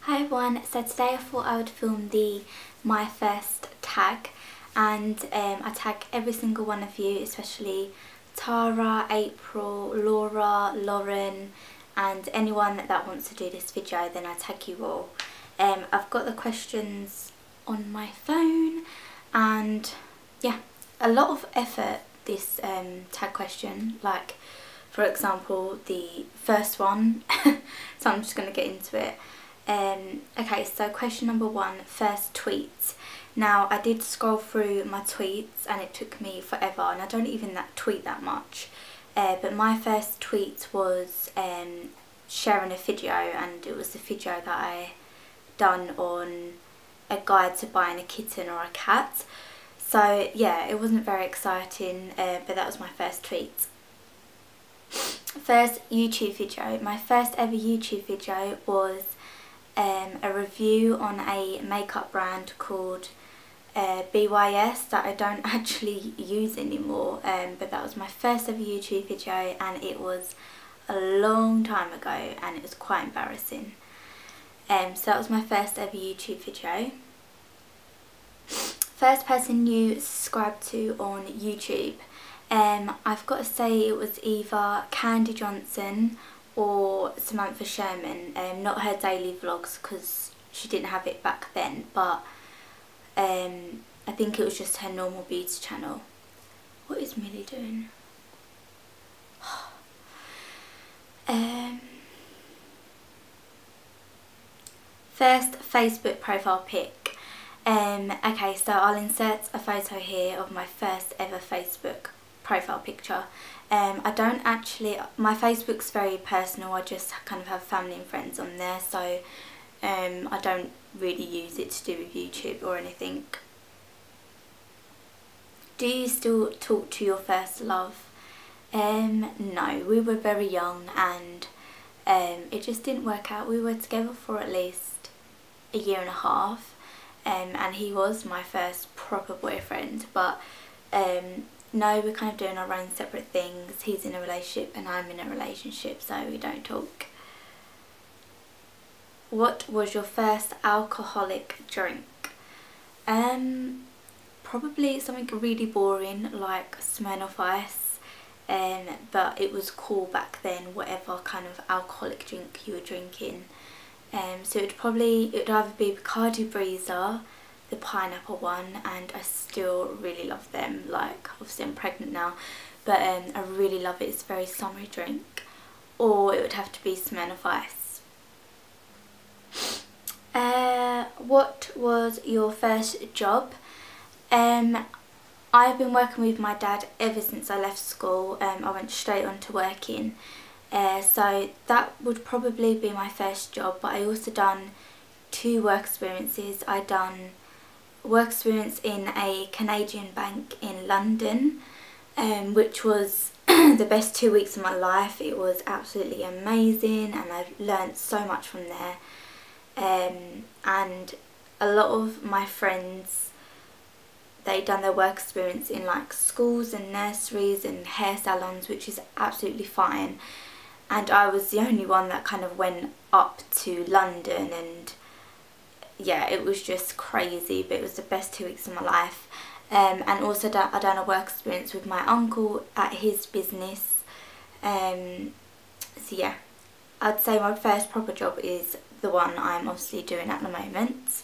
Hi everyone, so today I thought I would film the my first tag, and I tag every single one of you, especially Tara, April, Laura, Lauren, and anyone that wants to do this video, then I tag you all. I've got the questions on my phone, and yeah, a lot of effort this tag question, like for example the first one, so I'm just going to get into it. Okay, so question number one, first tweets. Now I did scroll through my tweets and it took me forever, and I don't even tweet that much, but my first tweet was sharing a video, and it was the video that I done on a guide to buying a kitten or a cat. So yeah, it wasn't very exciting, but that was my first tweet. First YouTube video. My first ever YouTube video was a review on a makeup brand called BYS that I don't actually use anymore, but that was my first ever YouTube video, and it was a long time ago and it was quite embarrassing. So that was my first ever YouTube video. First person you subscribed to on YouTube. I've got to say it was either Candy Johnson or Samantha Sherman, not her daily vlogs because she didn't have it back then, but I think it was just her normal beauty channel. What is Millie doing? First Facebook profile pic. Okay, so I'll insert a photo here of my first ever Facebook profile picture. I don't actually, my Facebook's very personal, I just kind of have family and friends on there, so I don't really use it to do with YouTube or anything. Do you still talk to your first love? No, we were very young and it just didn't work out. We were together for at least a year and a half, and he was my first proper boyfriend, but no, we're kind of doing our own separate things. He's in a relationship and I'm in a relationship, so we don't talk. What was your first alcoholic drink? Probably something really boring like Smirnoff Ice, but it was cool back then, whatever kind of alcoholic drink you were drinking. So it would either be Bacardi Breezer, the pineapple one, and I still really love them. Like, obviously I'm pregnant now, but I really love it. It's a very summery drink. Or it would have to be Smirnoff Ice. What was your first job? I've been working with my dad ever since I left school. I went straight on to working, so that would probably be my first job, but I also done 2 work experiences. I done work experience in a Canadian bank in London, which was the best 2 weeks of my life. It was absolutely amazing and I've learnt so much from there, and a lot of my friends, they done their work experience in like schools and nurseries and hair salons, which is absolutely fine, and I was the only one that kind of went up to London, and yeah, it was just crazy, but it was the best 2 weeks of my life. And also I done a work experience with my uncle at his business. So yeah, I'd say my first proper job is the one I'm obviously doing at the moment.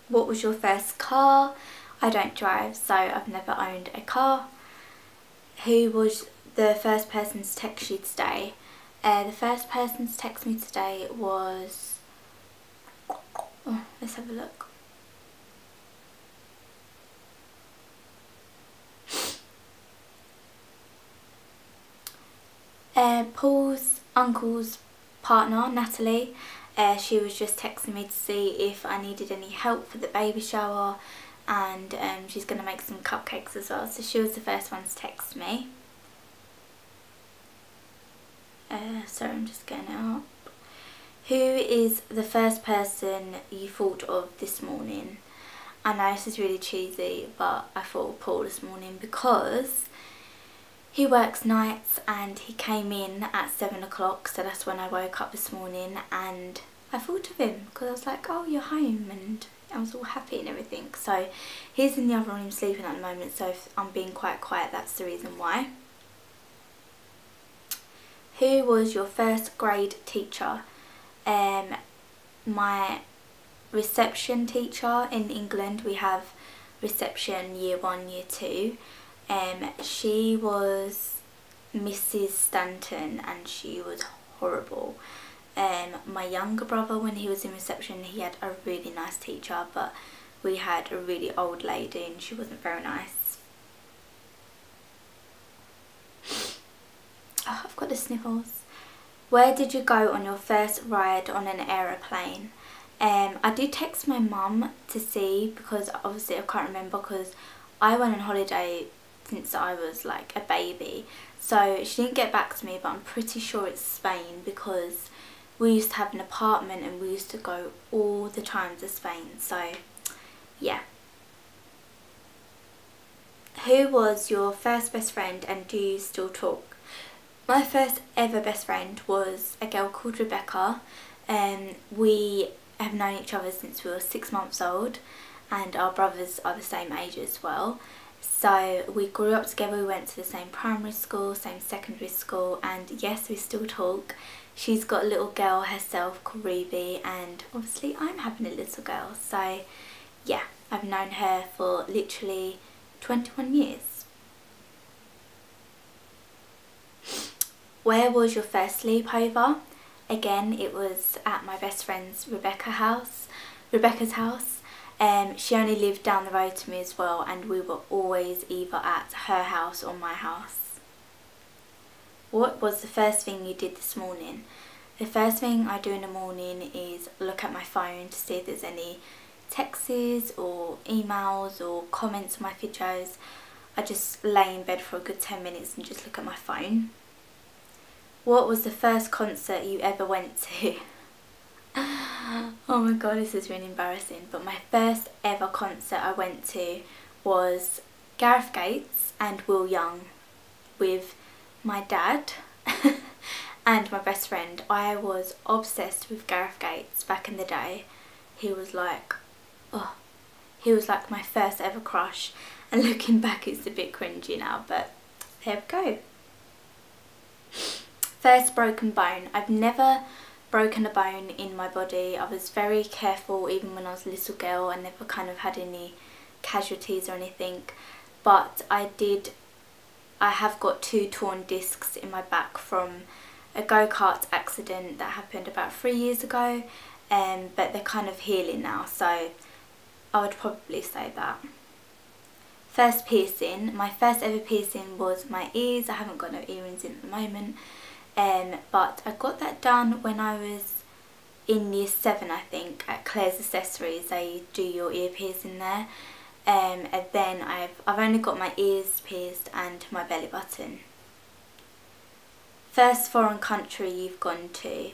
What was your first car? I don't drive, so I've never owned a car. Who was the first person to text you today? The first person to text me today was... Oh, let's have a look. Paul's uncle's partner, Natalie, she was just texting me to see if I needed any help for the baby shower, and she's going to make some cupcakes as well, so she was the first one to text me. Sorry, I'm just getting it up. Who is the first person you thought of this morning? I know this is really cheesy, but I thought of Paul this morning because he works nights and he came in at 7 o'clock, so that's when I woke up this morning, and I thought of him because I was like, oh, you're home, and I was all happy and everything. So he's in the other room sleeping at the moment, so if I'm being quite quiet, that's the reason why. Who was your first grade teacher? My reception teacher in England. We have reception year 1, year 2. She was Mrs. Stanton, and she was horrible. My younger brother, when he was in reception, he had a really nice teacher, but we had a really old lady and she wasn't very nice. Oh, I've got the sniffles. Where did you go on your first ride on an aeroplane? I did text my mum to see, because obviously I can't remember, because I went on holiday since I was like a baby, so she didn't get back to me, but I'm pretty sure it's Spain, because we used to have an apartment and we used to go all the time to Spain. So yeah. Who was your first best friend, and do you still talk? My first ever best friend was a girl called Rebecca, and we have known each other since we were 6 months old, and our brothers are the same age as well. So we grew up together, we went to the same primary school, same secondary school, and yes, we still talk. She's got a little girl herself called Ruby, and obviously I'm having a little girl, so yeah, I've known her for literally 21 years. Where was your first sleepover? Again, it was at my best friend's Rebecca's house. She only lived down the road to me as well, and we were always either at her house or my house. What was the first thing you did this morning? The first thing I do in the morning is look at my phone to see if there's any texts or emails or comments on my videos. I just lay in bed for a good 10 minutes and just look at my phone. What was the first concert you ever went to? Oh my god, this is really embarrassing, but my first ever concert I went to was Gareth Gates and Will Young with my dad and my best friend. I was obsessed with Gareth Gates back in the day. He was like, oh, he was like my first ever crush, and looking back it's a bit cringy now, but there we go. First broken bone. I've never broken a bone in my body. I was very careful even when I was a little girl. I never kind of had any casualties or anything, but I have got 2 torn discs in my back from a go-kart accident that happened about 3 years ago, but they're kind of healing now, so I would probably say that. First piercing. My first ever piercing was my ears. I haven't got no earrings in at the moment, but I got that done when I was in year 7, I think, at Claire's Accessories. They do your ear piercing there. And then I've only got my ears pierced and my belly button. First foreign country you've gone to.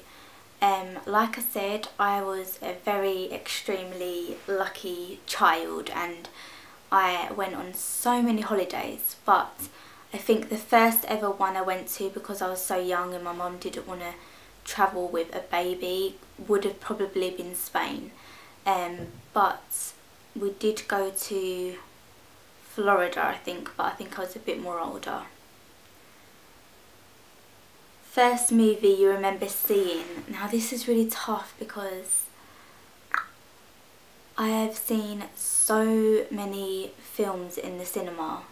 Like I said, I was a very extremely lucky child, and I went on so many holidays, but I think the first ever one I went to, because I was so young and my mum didn't want to travel with a baby, would have probably been Spain. But we did go to Florida, I think, but I think I was a bit more older. First movie you remember seeing. Now this is really tough because I have seen so many films in the cinema.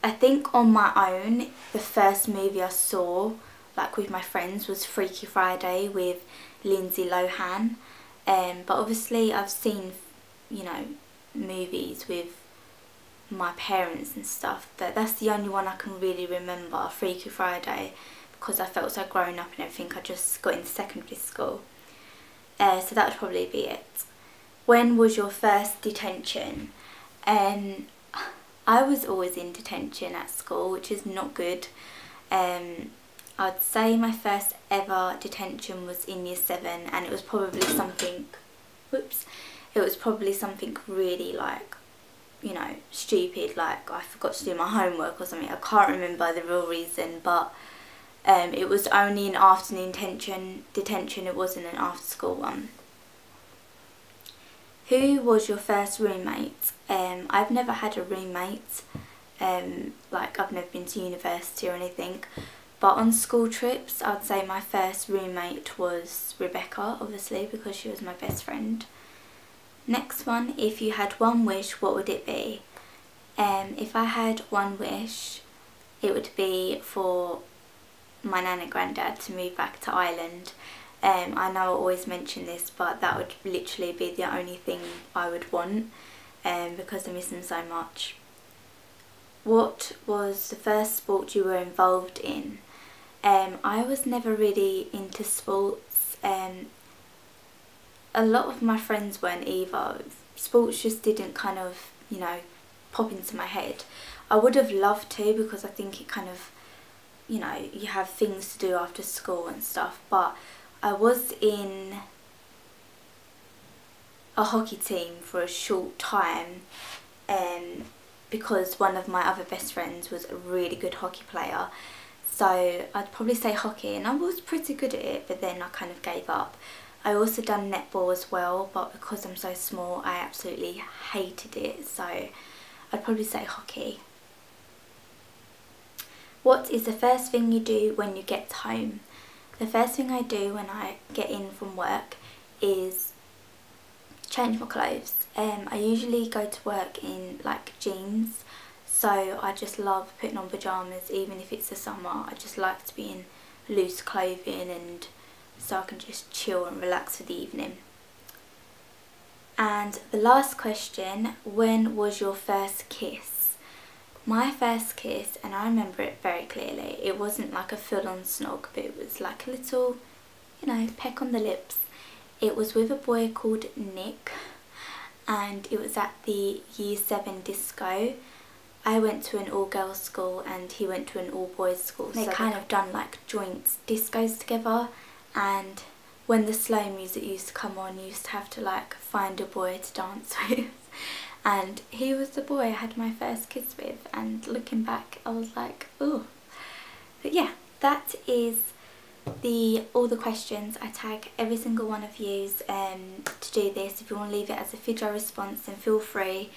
I think on my own, the first movie I saw, like with my friends, was Freaky Friday with Lindsay Lohan. But obviously I've seen, you know, movies with my parents and stuff, but that's the only one I can really remember, Freaky Friday, because I felt so grown up and everything. I just got into secondary school. So that would probably be it. When was your first detention? I was always in detention at school, which is not good. I'd say my first ever detention was in year 7, and it was probably something, whoops, it was probably something really, like, you know, stupid, like I forgot to do my homework or something. I can't remember the real reason, but It was only an afternoon detention, it wasn't an after school one. Who was your first roommate? I've never had a roommate, like I've never been to university or anything, but on school trips I'd say my first roommate was Rebecca, obviously, because she was my best friend. Next one, if you had one wish, what would it be? If I had one wish, it would be for my nan and granddad to move back to Ireland. I know I always mention this, but that would literally be the only thing I would want, because I miss them so much. What was the first sport you were involved in? I was never really into sports. A lot of my friends weren't either. Sports just didn't kind of, you know, pop into my head. I would have loved to, because I think it kind of, you know, you have things to do after school and stuff, but I was in a hockey team for a short time, because one of my other best friends was a really good hockey player. So I'd probably say hockey, and I was pretty good at it, but then I kind of gave up. I also done netball as well, but because I'm so small I absolutely hated it, so I'd probably say hockey. What is the first thing you do when you get home? The first thing I do when I get in from work is change my clothes. I usually go to work in like jeans, so I just love putting on pyjamas even if it's the summer. I just like to be in loose clothing, and so I can just chill and relax for the evening. And the last question, when was your first kiss? My first kiss, and I remember it very clearly, it wasn't like a full-on snog, but it was like a little, you know, peck on the lips. It was with a boy called Nick, and it was at the Year 7 disco. I went to an all-girls school and he went to an all-boys school. They kind of done like joint discos together, and when the slow music used to come on, you used to have to like find a boy to dance with. And he was the boy I had my first kiss with, and looking back I was like, oh. But yeah, that is all the questions. I tag every single one of you to do this. If you want to leave it as a video response, then feel free,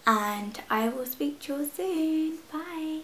and I will speak to you all soon. Bye.